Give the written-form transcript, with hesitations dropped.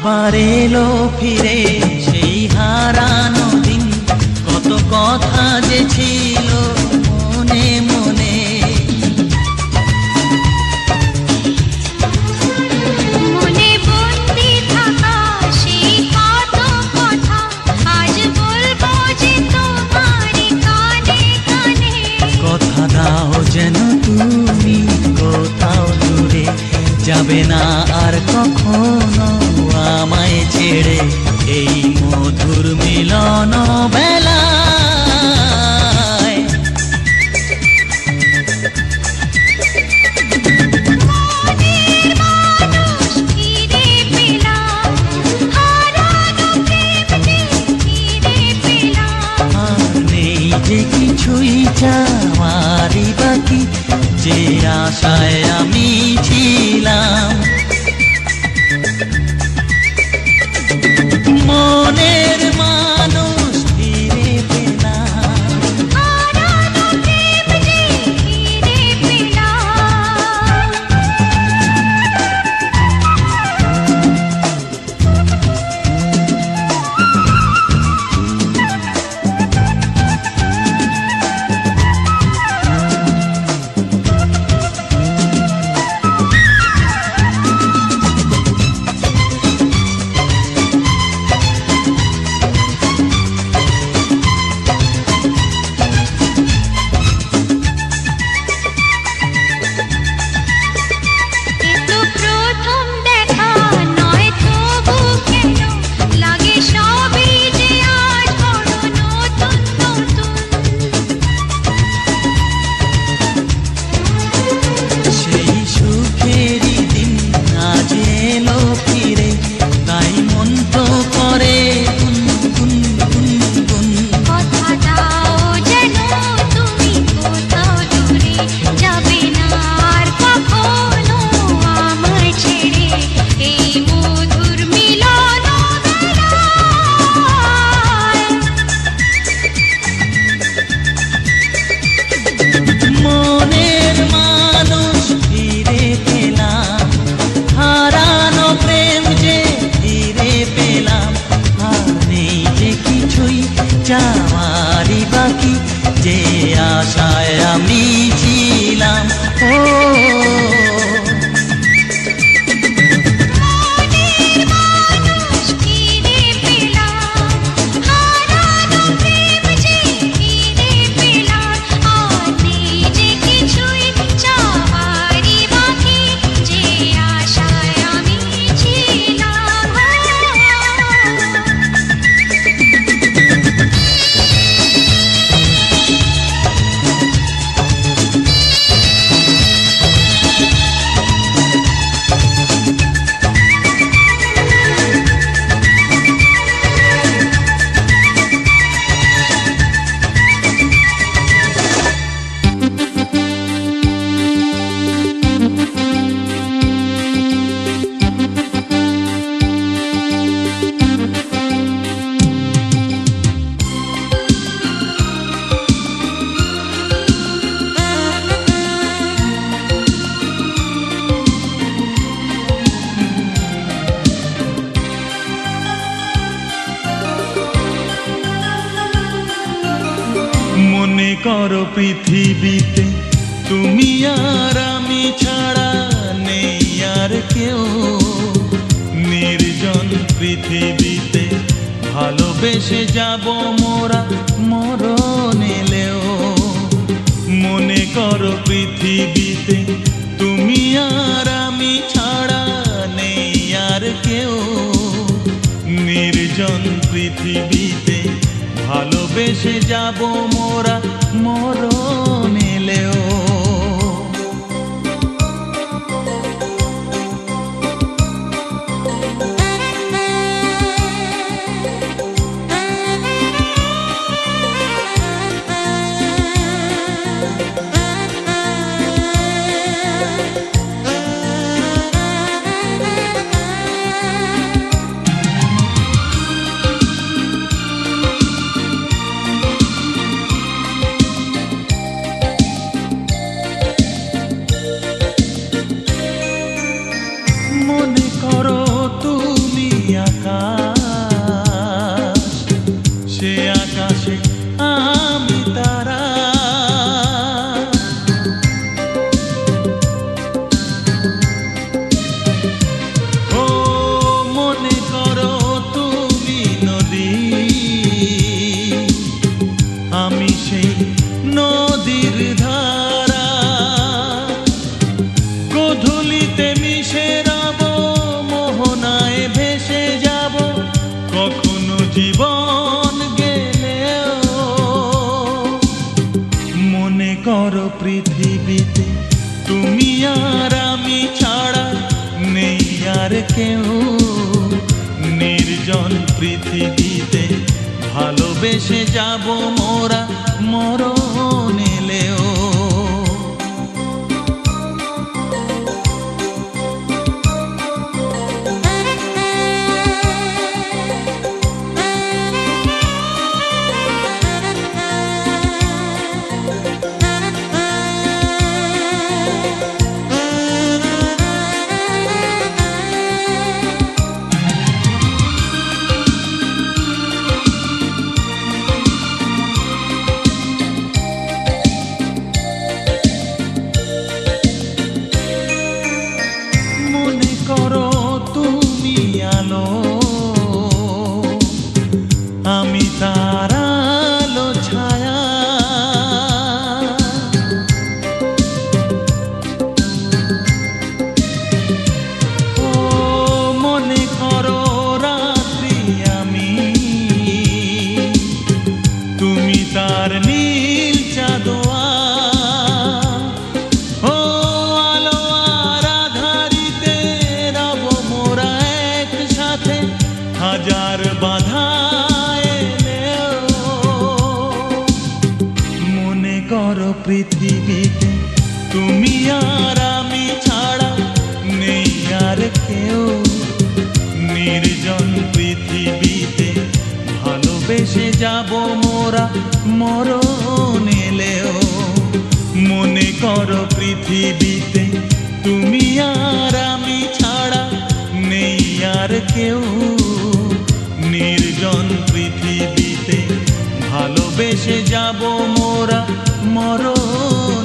আবার এলো ফিরে সেই হারানো দিন, কত কথা যে ছিল মনে মনে। মনে বন্দি থাকা সেই কত কথা আজ বলবো যে তোমার কানে কানে। কথা দাও যেন তুমি কোথাও দূরে যাবে না আর কখনো আমায় ছেড়ে, এই মধুর মিলন বেলায়। মনের মানুষ ফিরে পেলাম, হারানো প্রেম যে ফিরে পেলাম। আর নেই যে কিছুই চাওয়ারই বাকি, যে আশায় আমি ছিলাম। মনের মানুষ ফিরে পেলাম, হারানো প্রেম যে ফিরে পেলাম। এতো প্রথম দেখা নয় তবু কেন লাগে সবই যে আজ বড় নতুন নতুন। সেই সুখেরই দিন আজ এলো ফিরে, তাই মন তো করে গুন গুন গুন গুন। কথা দাও যেন তুমি কোথাও দূরে যাবে না আর কখনো আমায় ছেড়ে, এই মধুর মিলন বেলায়। মনের মানুষ ফিরে পেলাম, হারানো প্রেম যে ফিরে পেলাম। আর নেই যে কিছুই চাওয়ারই বাকি, যে আশায় আমি ছিলাম। ও মনের মানুষ ফিরে পেলাম, হারানো প্রেম যে ফিরে পেলাম। আর নেই যে কিছুই চাওয়ারই বাকি, যে আশায় আমি ছিলাম। মনে করো পৃথিবীতে তুমি আর আমি ছাড়া নেই আর কেউ, নির্জন পৃথিবীতে ভালোবেসে যাব মোরা মরণ এলেও। মনে করো পৃথিবীতে তুমি আর আমি ছাড়া নেই আর কেউ, নির্জন পৃথিবীতে ভালোবেসে যাব মোরা মরণ এলেও। জীবন গেলেও মনে করো পৃথিবীতে তুমি আর আমি ছাড়া নেই আর কেউ। নির্জন পৃথিবীতে ভালোবেসে যাব মোরা মরণ এলেও। আমি তার আলো ছায়া, ও মনে করো রাত্রি আমি, তুমি তার নীল চাঁদোয়া। ও আলো আর আধারিতে রব মোরা একসাথে হাজার বাধা পৃথিবীতে তুমি আর আমি ছাড়া নেই আর কেউ। নির্জন পৃথিবীতে ভালোবেসে যাব মোরা মরণ এলেও। মনে করো পৃথিবীতে তুমি আর আমি ছাড়া নেই আর কেউ। নির্জন পৃথিবীতে ভালোবেসে যাব মোরা মরণ